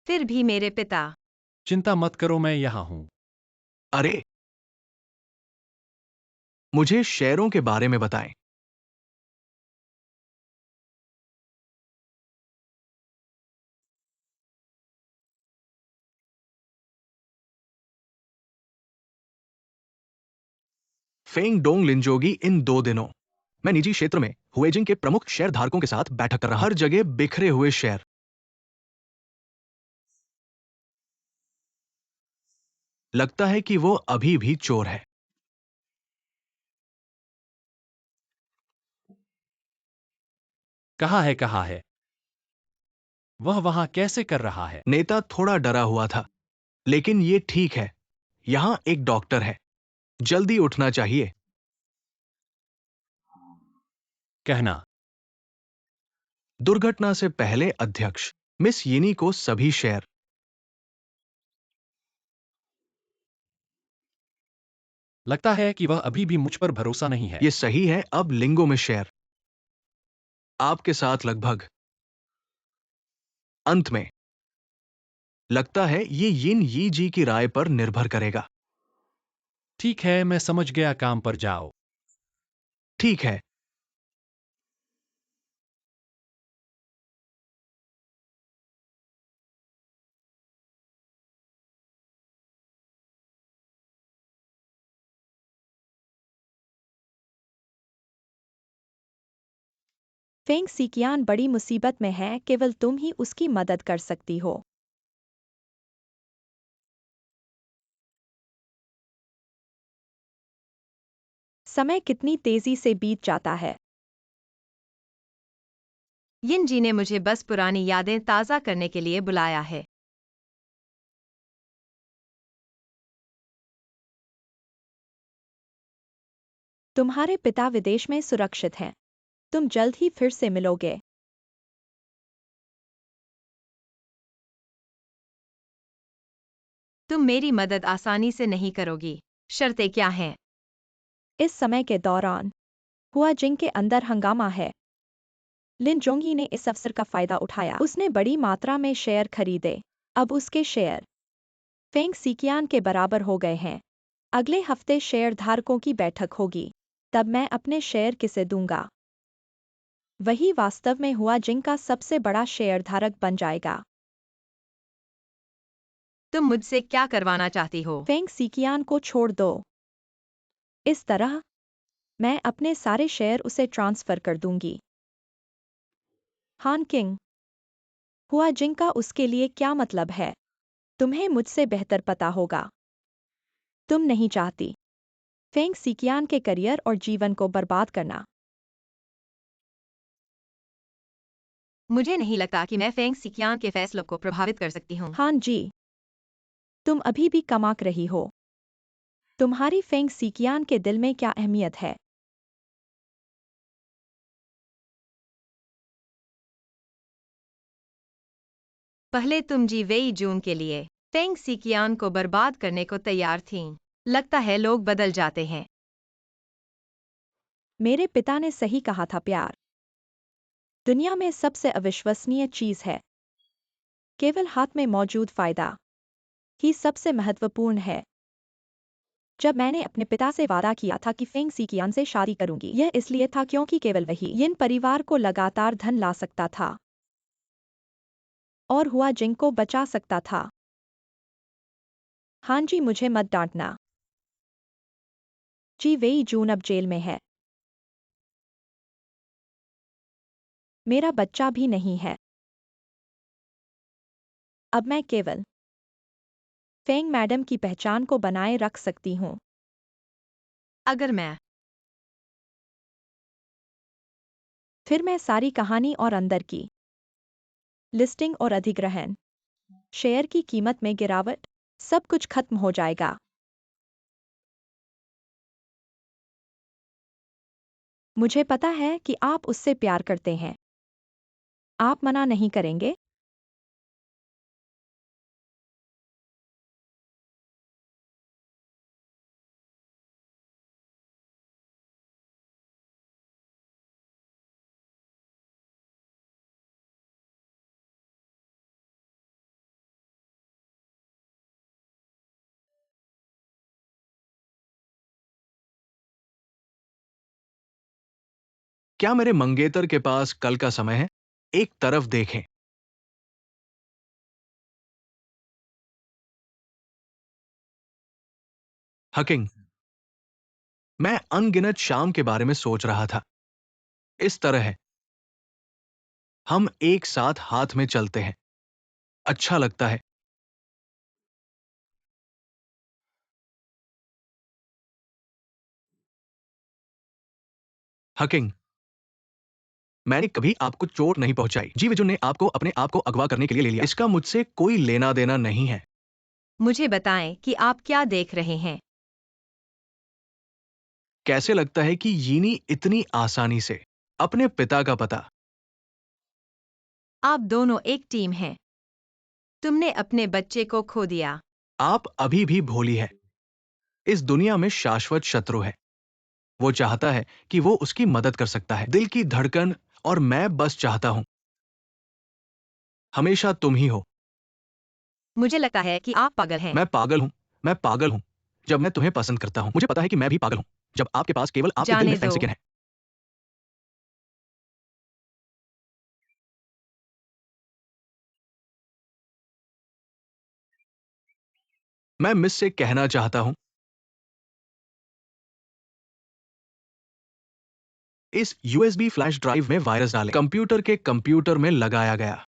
फिर भी मेरे पिता। चिंता मत करो, मैं यहां हूं। अरे, मुझे शेयरों के बारे में बताएं। फेंग डोंग लिंजोगी इन 2 दिनों मैं निजी क्षेत्र में हुएजिंग के प्रमुख शेयर धारकों के साथ बैठक कर रहा हूं। हर जगह बिखरे हुए शेयर। लगता है कि वो अभी भी चोर है। कहा है, कहा है। वह वहां कैसे कर रहा है? नेता थोड़ा डरा हुआ था, लेकिन ये ठीक है। यहां एक डॉक्टर है। जल्दी उठना चाहिए। कहना। दुर्घटना से पहले अध्यक्ष मिस यिनी को सभी शेयर। लगता है कि वह अभी भी मुझ पर भरोसा नहीं है। ये सही है। अब लिंगो में शेयर आपके साथ लगभग अंत में लगता है ये यिन यी जी की राय पर निर्भर करेगा। ठीक है, मैं समझ गया, काम पर जाओ। ठीक है। फेंग सीकियान बड़ी मुसीबत में है, केवल तुम ही उसकी मदद कर सकती हो। समय कितनी तेजी से बीत जाता है। यिन जी ने मुझे बस पुरानी यादें ताज़ा करने के लिए बुलाया है। तुम्हारे पिता विदेश में सुरक्षित हैं। तुम जल्द ही फिर से मिलोगे। तुम मेरी मदद आसानी से नहीं करोगी। शर्तें क्या हैं? इस समय के दौरान हुआ जिंग के अंदर हंगामा है। लिन जोंगी ने इस अवसर का फायदा उठाया। उसने बड़ी मात्रा में शेयर खरीदे। अब उसके शेयर फेंग सीकियान के बराबर हो गए हैं। अगले हफ्ते शेयर धारकों की बैठक होगी। तब मैं अपने शेयर किसे दूंगा? वही वास्तव में हुआ जिंग का सबसे बड़ा शेयर धारक बन जाएगा। तुम मुझसे क्या करवाना चाहती हो? फेंग सीकियान को छोड़ दो। इस तरह मैं अपने सारे शेयर उसे ट्रांसफर कर दूंगी। हान किंग, हुआ जिंग का उसके लिए क्या मतलब है? तुम्हें मुझसे बेहतर पता होगा। तुम नहीं चाहती फेंग सीकियान के करियर और जीवन को बर्बाद करना। मुझे नहीं लगता कि मैं फेंग सिकियान के फैसलों को प्रभावित कर सकती हूँ। हान जी, तुम अभी भी कमाक रही हो। तुम्हारी फेंग सीकियान के दिल में क्या अहमियत है? पहले तुम जी वेई जून के लिए फेंग सिकियान को बर्बाद करने को तैयार थीं। लगता है लोग बदल जाते हैं। मेरे पिता ने सही कहा था, प्यार दुनिया में सबसे अविश्वसनीय चीज है। केवल हाथ में मौजूद फायदा ही सबसे महत्वपूर्ण है। जब मैंने अपने पिता से वादा किया था कि फेंग सीकियान से शादी करूंगी, यह इसलिए था क्योंकि केवल वही यिन परिवार को लगातार धन ला सकता था और हुआ जिंग को बचा सकता था। हां जी, मुझे मत डांटना। जी वेई जून अब जेल में है। मेरा बच्चा भी नहीं है। अब मैं केवल फेंग मैडम की पहचान को बनाए रख सकती हूँ। अगर मैं फिर मैं सारी कहानी और अंदर की लिस्टिंग और अधिग्रहण, शेयर की कीमत में गिरावट, सब कुछ खत्म हो जाएगा। मुझे पता है कि आप उससे प्यार करते हैं। आप मना नहीं करेंगे? क्या मेरे मंगेतर के पास कल का समय है? एक तरफ देखें। हकिंग, मैं अनगिनत शाम के बारे में सोच रहा था। इस तरह है, हम एक साथ हाथ में चलते हैं। अच्छा लगता है। हकिंग, मैंने कभी आपको चोट नहीं पहुंचाई। जी विजुन ने आपको अपने आप को अगवा करने के लिए ले लिया। इसका मुझसे कोई लेना देना नहीं है। मुझे बताएं कि आप क्या देख रहे हैं। कैसे लगता है कि यीनी इतनी आसानी से अपने पिता का पता? आप दोनों एक टीम हैं। तुमने अपने बच्चे को खो दिया। आप अभी भी भोली है। इस दुनिया में शाश्वत शत्रु है। वो चाहता है कि वो उसकी मदद कर सकता है। दिल की धड़कन और मैं बस चाहता हूं हमेशा तुम ही हो। मुझे लगता है कि आप पागल हैं। मैं पागल हूं। मैं पागल हूं जब मैं तुम्हें पसंद करता हूं। मुझे पता है कि मैं भी पागल हूं जब आपके पास केवल आपके दिल में जाने फैंग दो। सिकिन है। मैं मिस से कहना चाहता हूं इस यूएसबी फ्लैश ड्राइव में वायरस डालें। कंप्यूटर के कंप्यूटर में लगाया गया।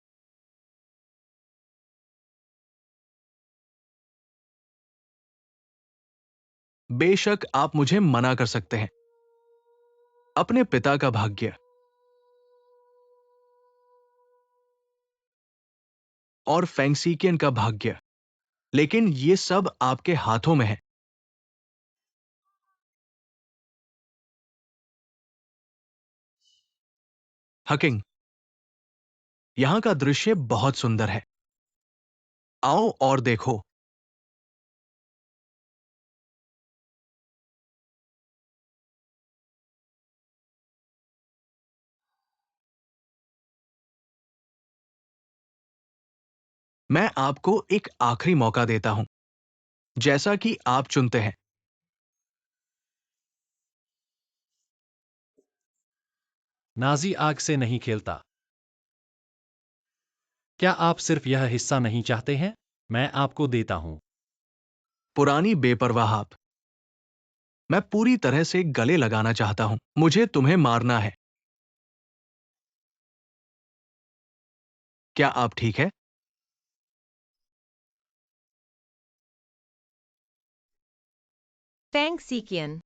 बेशक आप मुझे मना कर सकते हैं। अपने पिता का भाग्य और फैंगसीकियन का भाग्य, लेकिन ये सब आपके हाथों में है। हकिंग, यहां का दृश्य बहुत सुंदर है। आओ और देखो। मैं आपको एक आखिरी मौका देता हूं, जैसा कि आप चुनते हैं। नाजी आग से नहीं खेलता। क्या आप सिर्फ यह हिस्सा नहीं चाहते हैं? मैं आपको देता हूं। पुरानी बेपरवाह आप। मैं पूरी तरह से गले लगाना चाहता हूं। मुझे तुम्हें मारना है। क्या आप ठीक है? फैंग सीकियन।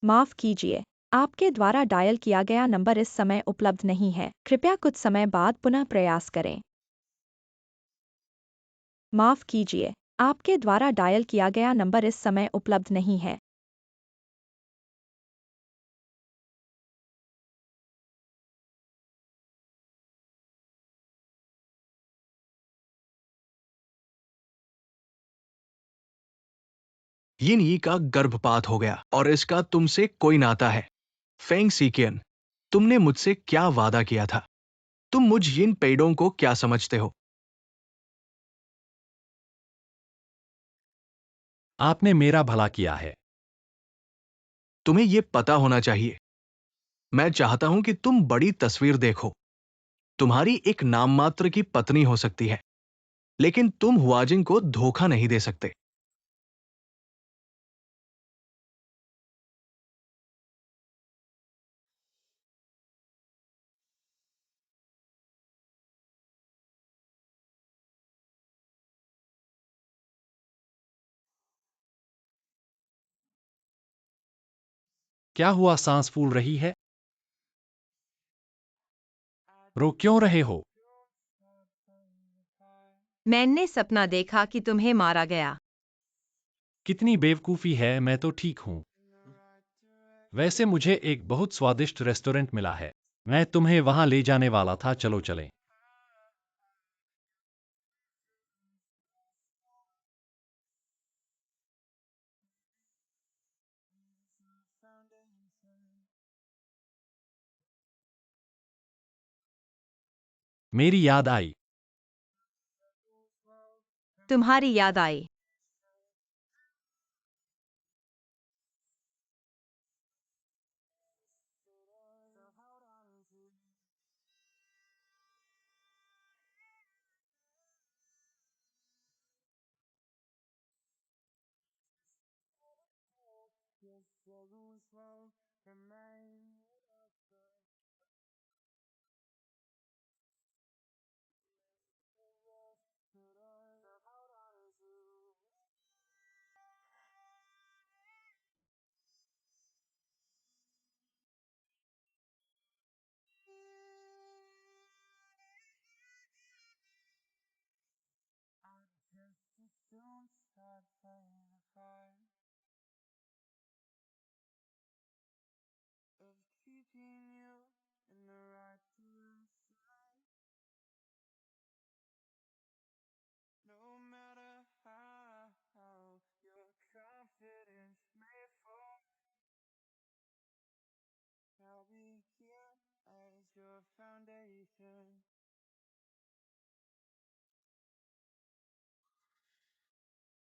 माफ कीजिए, आपके द्वारा डायल किया गया नंबर इस समय उपलब्ध नहीं है। कृपया कुछ समय बाद पुनः प्रयास करें। माफ कीजिए, आपके द्वारा डायल किया गया नंबर इस समय उपलब्ध नहीं है। यिन यी का गर्भपात हो गया और इसका तुमसे कोई नाता है। फेंग सीकियन, तुमने मुझसे क्या वादा किया था? तुम मुझ यिन पेड़ों को क्या समझते हो? आपने मेरा भला किया है। तुम्हें यह पता होना चाहिए। मैं चाहता हूं कि तुम बड़ी तस्वीर देखो। तुम्हारी एक नाममात्र की पत्नी हो सकती है, लेकिन तुम हुआजिंग को धोखा नहीं दे सकते। क्या हुआ? सांस फूल रही है? रो क्यों रहे हो? मैंने सपना देखा कि तुम्हें मारा गया। कितनी बेवकूफी है, मैं तो ठीक हूं। वैसे मुझे एक बहुत स्वादिष्ट रेस्टोरेंट मिला है। मैं तुम्हें वहां ले जाने वाला था, चलो चलें। मेरी याद आई। तुम्हारी याद आई।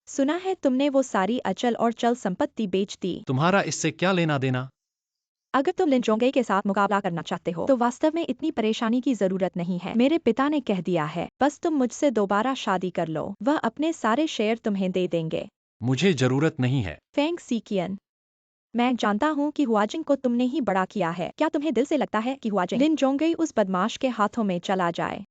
सुना है तुमने वो सारी अचल और चल संपत्ति बेच दी। तुम्हारा इससे क्या लेना देना? अगर तुम लिन जोंगई के साथ मुकाबला करना चाहते हो तो वास्तव में इतनी परेशानी की जरूरत नहीं है। मेरे पिता ने कह दिया है, बस तुम मुझसे दोबारा शादी कर लो, वह अपने सारे शेयर तुम्हें दे देंगे। मुझे जरूरत नहीं है। फेंग सीकियन, मैं जानता हूँ कि हुआजिंग को तुमने ही बड़ा किया है। क्या तुम्हें दिल से लगता है कि हुआजिंग लिन जोंगई उस बदमाश के हाथों में चला जाए?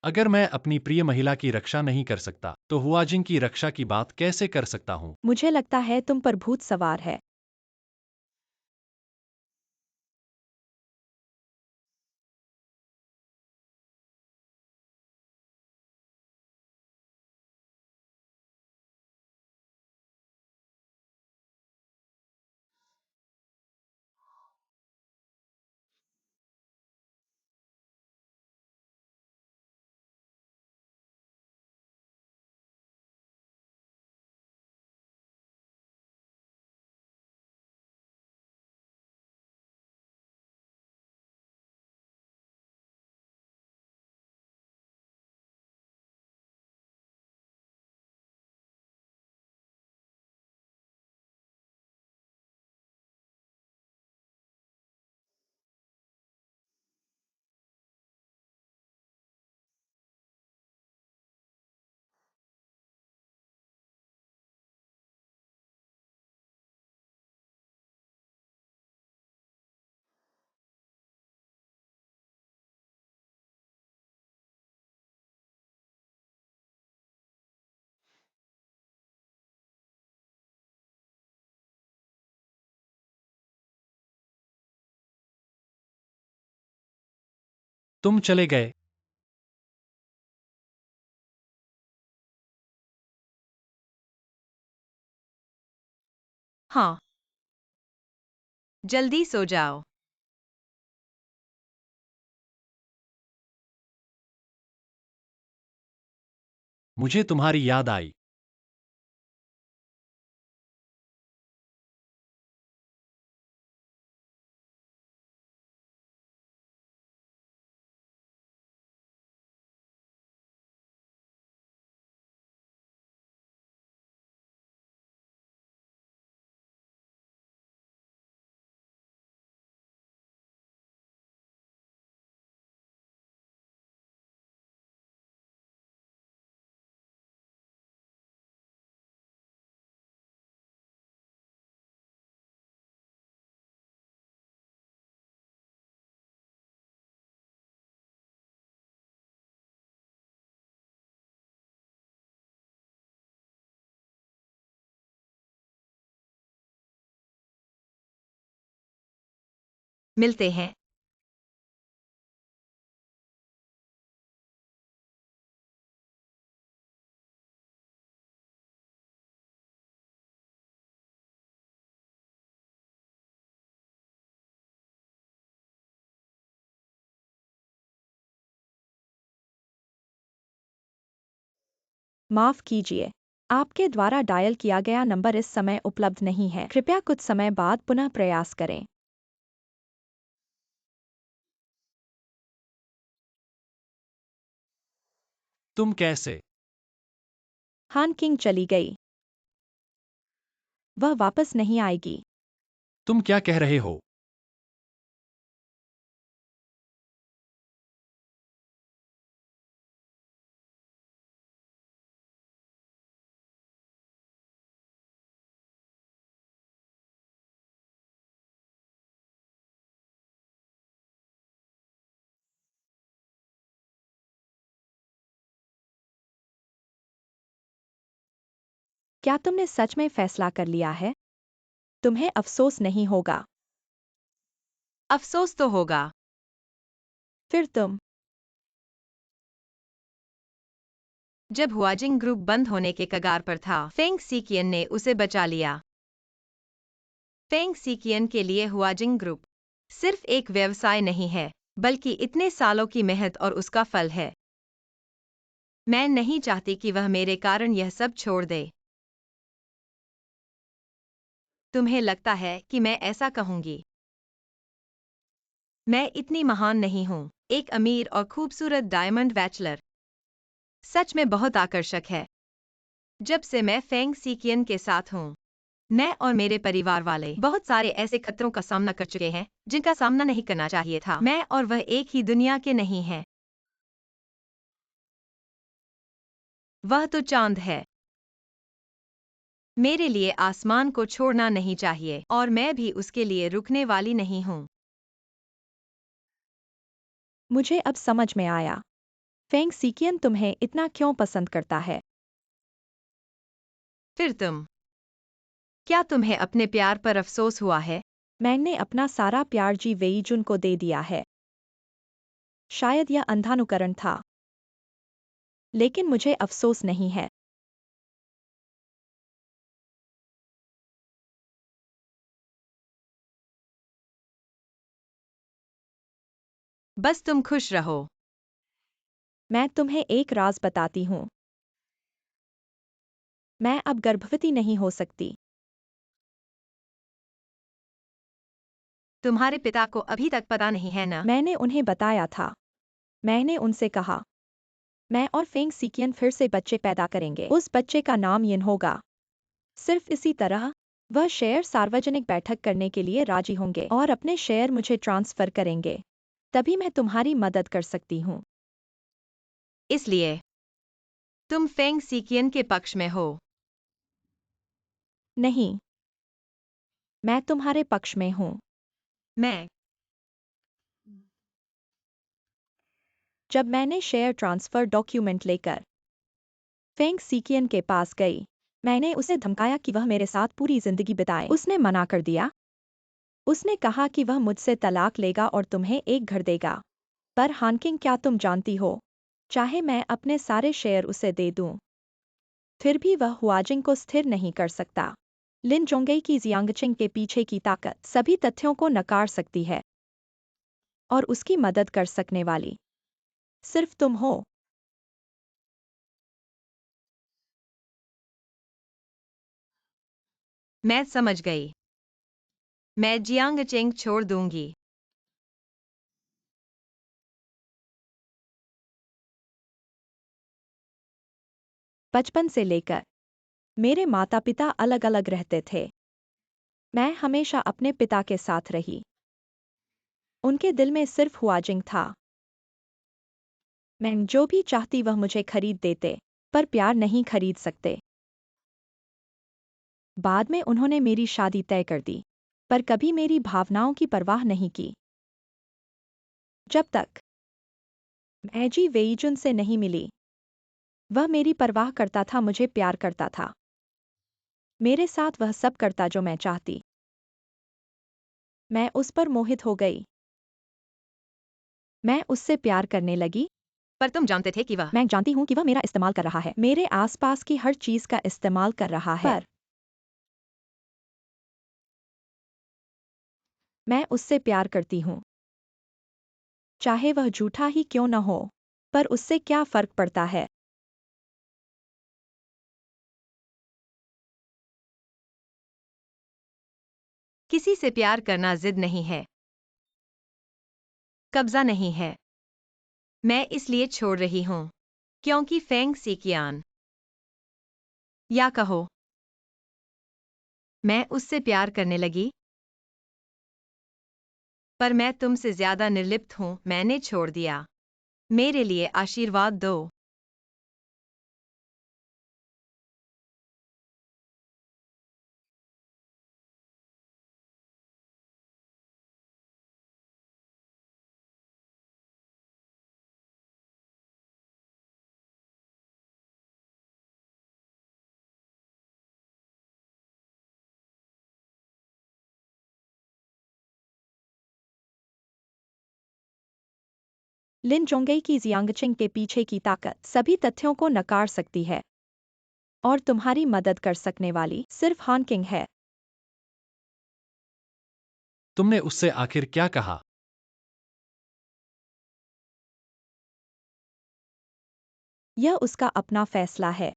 अगर मैं अपनी प्रिय महिला की रक्षा नहीं कर सकता तो हुआजिंग की रक्षा की बात कैसे कर सकता हूँ? मुझे लगता है तुम पर भूत सवार है। तुम चले गए। हाँ, जल्दी सो जाओ। मुझे तुम्हारी याद आई। मिलते हैं। माफ कीजिए, आपके द्वारा डायल किया गया नंबर इस समय उपलब्ध नहीं है। कृपया कुछ समय बाद पुनः प्रयास करें। तुम कैसे? हान किंग चली गई। वह वापस नहीं आएगी। तुम क्या कह रहे हो? क्या तुमने सच में फैसला कर लिया है? तुम्हें अफसोस नहीं होगा। अफसोस तो होगा। फिर तुम जब हुआजिंग ग्रुप बंद होने के कगार पर था, फेंग सीकियन ने उसे बचा लिया। फेंग सीकियन के लिए हुआजिंग ग्रुप सिर्फ एक व्यवसाय नहीं है, बल्कि इतने सालों की मेहनत और उसका फल है। मैं नहीं चाहती कि वह मेरे कारण यह सब छोड़ दे। तुम्हें लगता है कि मैं ऐसा कहूंगी? मैं इतनी महान नहीं हूं। एक अमीर और खूबसूरत डायमंड बैचलर सच में बहुत आकर्षक है। जब से मैं फेंग सीकियन के साथ हूं, मैं और मेरे परिवार वाले बहुत सारे ऐसे खतरों का सामना कर चुके हैं जिनका सामना नहीं करना चाहिए था। मैं और वह एक ही दुनिया के नहीं हैं। वह तो चांद है। मेरे लिए आसमान को छोड़ना नहीं चाहिए और मैं भी उसके लिए रुकने वाली नहीं हूं। मुझे अब समझ में आया फेंग सीकियन तुम्हें इतना क्यों पसंद करता है। फिर तुम, क्या तुम्हें अपने प्यार पर अफसोस हुआ है? मैंने अपना सारा प्यार जी वेईजुन को दे दिया है। शायद यह अंधानुकरण था, लेकिन मुझे अफसोस नहीं है। बस तुम खुश रहो। मैं तुम्हें एक राज बताती हूँ। मैं अब गर्भवती नहीं हो सकती। तुम्हारे पिता को अभी तक पता नहीं है ना? मैंने उन्हें बताया था। मैंने उनसे कहा मैं और फेंग सीकियन फिर से बच्चे पैदा करेंगे। उस बच्चे का नाम यिन होगा। सिर्फ इसी तरह वह शेयर सार्वजनिक बैठक करने के लिए राजी होंगे और अपने शेयर मुझे ट्रांसफर करेंगे। तभी मैं तुम्हारी मदद कर सकती हूँ। इसलिए तुम फेंग सीकियन के पक्ष में हो? नहीं, मैं तुम्हारे पक्ष में हूँ। मैं जब मैंने शेयर ट्रांसफर डॉक्यूमेंट लेकर फेंग सीकियन के पास गई, मैंने उसे धमकाया कि वह मेरे साथ पूरी जिंदगी बिताए। उसने मना कर दिया। उसने कहा कि वह मुझसे तलाक लेगा और तुम्हें एक घर देगा। पर हानकिंग, क्या तुम जानती हो, चाहे मैं अपने सारे शेयर उसे दे दूं, फिर भी वह हुआजिंग को स्थिर नहीं कर सकता। लिन जोंगई की जियांगचिंग के पीछे की ताकत सभी तथ्यों को नकार सकती है और उसकी मदद कर सकने वाली सिर्फ तुम हो। मैं समझ गई। मैं जियांगचेंग छोड़ दूंगी। बचपन से लेकर मेरे माता पिता अलग अलग रहते थे। मैं हमेशा अपने पिता के साथ रही। उनके दिल में सिर्फ हुआजिंग था। मैं जो भी चाहती वह मुझे खरीद देते, पर प्यार नहीं खरीद सकते। बाद में उन्होंने मेरी शादी तय कर दी, पर कभी मेरी भावनाओं की परवाह नहीं की। जब तक मैं जी वेईजुन से नहीं मिली, वह मेरी परवाह करता था, मुझे प्यार करता था। मेरे साथ वह सब करता जो मैं चाहती। मैं उस पर मोहित हो गई। मैं उससे प्यार करने लगी। पर तुम जानते थे कि वह मैं जानती हूँ कि वह मेरा इस्तेमाल कर रहा है, मेरे आसपास की हर चीज का इस्तेमाल कर रहा है, पर मैं उससे प्यार करती हूँ, चाहे वह झूठा ही क्यों न हो। पर उससे क्या फर्क पड़ता है। किसी से प्यार करना जिद नहीं है, कब्जा नहीं है। मैं इसलिए छोड़ रही हूं क्योंकि फेंग सीकियान, या कहो मैं उससे प्यार करने लगी। पर मैं तुमसे ज्यादा निर्लिप्त हूं। मैंने छोड़ दिया। मेरे लिए आशीर्वाद दो। लिन जोंगई की जियांगचिंग के पीछे की ताकत सभी तथ्यों को नकार सकती है और तुम्हारी मदद कर सकने वाली सिर्फ हानकिंग है। तुमने उससे आखिर क्या कहा? यह उसका अपना फैसला है।